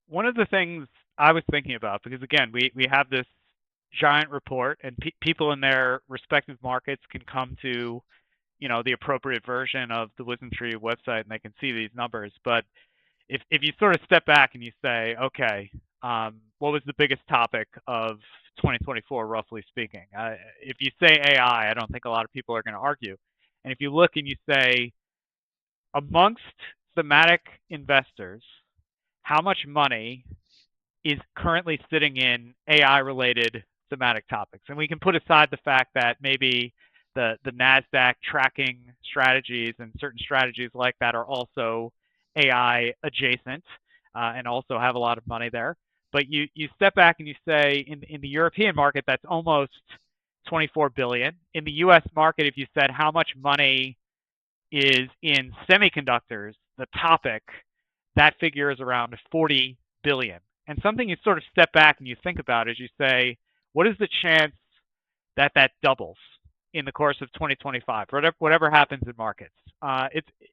One of the things I was thinking about, because again, we have this giant report, and people in their respective markets can come to, the appropriate version of the WisdomTree website, and they can see these numbers. But if you sort of step back and you say, okay, what was the biggest topic of 2024, roughly speaking? If you say AI, I don't think a lot of people are going to argue. And if you look and you say, amongst thematic investors, how much money is currently sitting in AI related thematic topics? And we can put aside the fact that maybe the NASDAQ tracking strategies and certain strategies like that are also AI adjacent and also have a lot of money there. But you step back and you say in the European market, that's almost 24 billion. In the US market, if you said how much money is in semiconductors, the topic, that figure is around 40 billion. And something you sort of step back and you think about is you say, what is the chance that that doubles in the course of 2025, whatever happens in markets?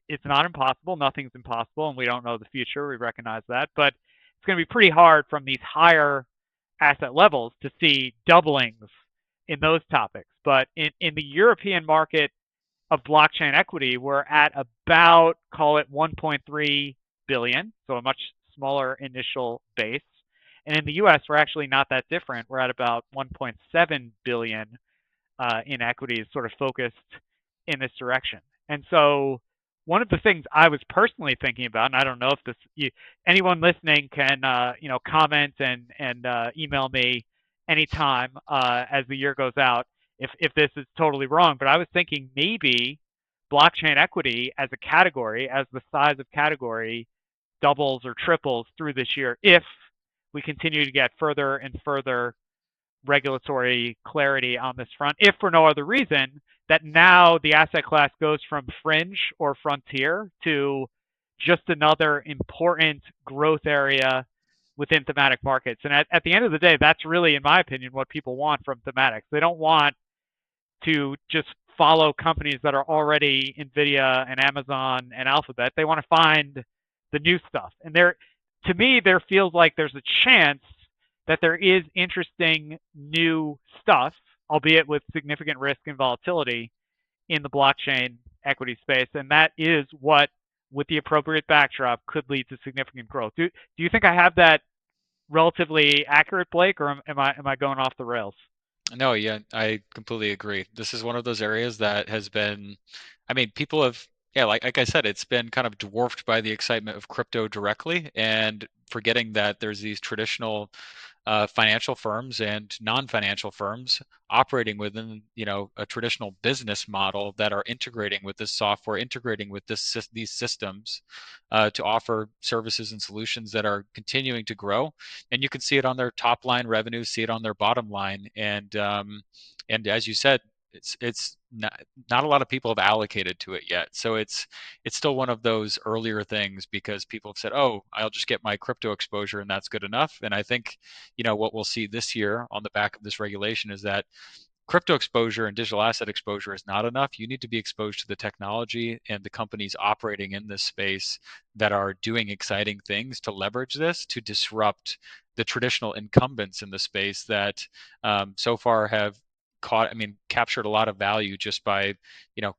It's not impossible. Nothing's impossible, and we don't know the future. We recognize that, but it's going to be pretty hard from these higher asset levels to see doublings in those topics. But in the European market of blockchain equity, we're at about, call it 1.3 billion, so a much smaller initial base. And in the US, we're actually not that different. We're at about 1.7 billion in equities, sort of focused in this direction. And so, one of the things I was personally thinking about, and I don't know if anyone listening can comment and email me anytime as the year goes out if this is totally wrong. But I was thinking maybe blockchain equity as a category, as the size of category, doubles or triples through this year if we continue to get further and further regulatory clarity on this front, if for no other reason that now the asset class goes from fringe or frontier to just another important growth area within thematic markets. And at the end of the day, that's really, in my opinion, what people want from thematics. They don't want to just follow companies that are already NVIDIA and Amazon and Alphabet. They want to find the new stuff. And to me, there feels like there's a chance that there is interesting new stuff, albeit with significant risk and volatility in the blockchain equity space. And that is what, with the appropriate backdrop, could lead to significant growth. Do you think I have that relatively accurate, Blake, or am I going off the rails? No, yeah, I completely agree. This is one of those areas that has been, I mean, people have, yeah, like I said, it's been kind of dwarfed by the excitement of crypto directly, and forgetting that there's these traditional financial firms and non-financial firms operating within, a traditional business model that are integrating with this software, integrating with these systems to offer services and solutions that are continuing to grow. And you can see it on their top line revenue, see it on their bottom line, and as you said, it's not a lot of people have allocated to it yet. So it's still one of those earlier things because people have said, "Oh, I'll just get my crypto exposure and that's good enough." And I think, what we'll see this year on the back of this regulation is that crypto exposure and digital asset exposure is not enough. You need to be exposed to the technology and the companies operating in this space that are doing exciting things to leverage this to disrupt the traditional incumbents in the space that so far have captured a lot of value just by,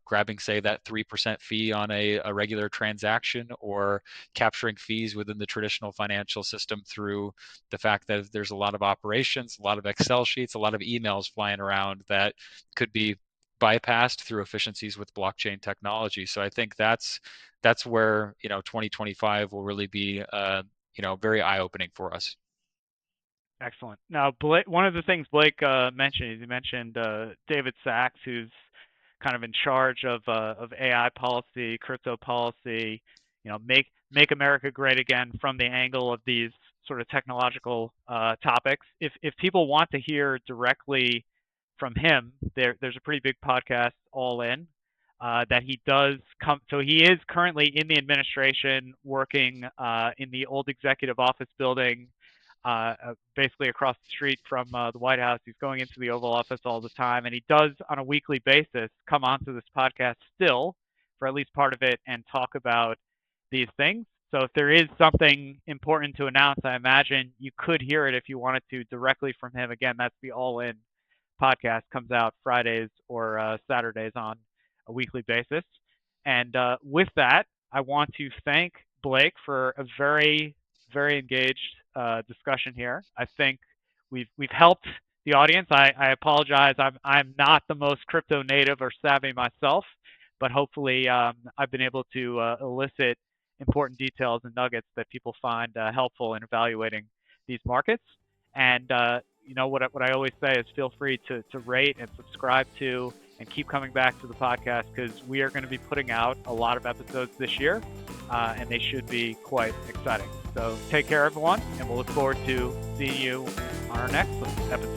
grabbing, say, that 3% fee on a regular transaction, or capturing fees within the traditional financial system through the fact that there's a lot of operations, a lot of Excel sheets, a lot of emails flying around that could be bypassed through efficiencies with blockchain technology. So I think that's where 2025 will really be very eye-opening for us. Excellent. Now, Blake, one of the things Blake mentioned is he mentioned David Sachs, who's kind of in charge of AI policy, crypto policy. Make America great again from the angle of these sort of technological topics. If people want to hear directly from him, there's a pretty big podcast, All In, that he does come. So he is currently in the administration, working in the old executive office building, basically across the street from the White House. He's going into the Oval Office all the time, and he does on a weekly basis come onto this podcast still for at least part of it and talk about these things. So if there is something important to announce, I imagine you could hear it if you wanted to directly from him. Again, that's the All In podcast, comes out Fridays or Saturdays on a weekly basis. And with that, I want to thank Blake for a very, very engaged discussion here. I think we've helped the audience. I apologize. I'm not the most crypto native or savvy myself, but hopefully I've been able to elicit important details and nuggets that people find helpful in evaluating these markets. And what I always say is feel free to rate and subscribe to and keep coming back to the podcast, because we are going to be putting out a lot of episodes this year, and they should be quite exciting. So take care, everyone, and we'll look forward to seeing you on our next episode.